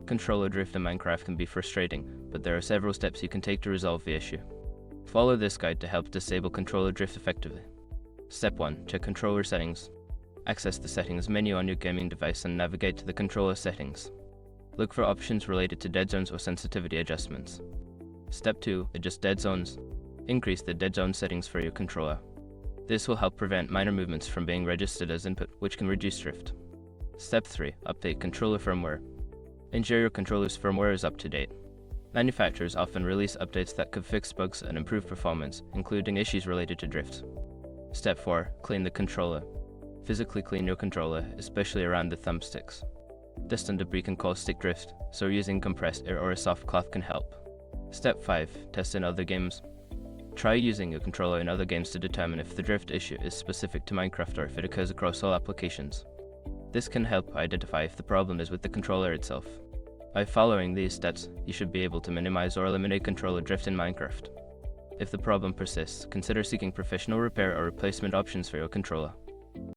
Controller drift in Minecraft can be frustrating, but there are several steps you can take to resolve the issue. Follow this guide to help disable controller drift effectively. Step 1. Check controller settings. Access the settings menu on your gaming device and navigate to the controller settings. Look for options related to dead zones or sensitivity adjustments. Step 2. Adjust dead zones. Increase the dead zone settings for your controller. This will help prevent minor movements from being registered as input, which can reduce drift. Step 3. Update controller firmware. Ensure your controller's firmware is up to date. Manufacturers often release updates that could fix bugs and improve performance, including issues related to drift. Step 4. Clean the controller. Physically clean your controller, especially around the thumbsticks. Dust and debris can cause stick drift, so using compressed air or a soft cloth can help. Step 5. Test in other games. Try using your controller in other games to determine if the drift issue is specific to Minecraft or if it occurs across all applications. This can help identify if the problem is with the controller itself. By following these steps, you should be able to minimize or eliminate controller drift in Minecraft. If the problem persists, consider seeking professional repair or replacement options for your controller.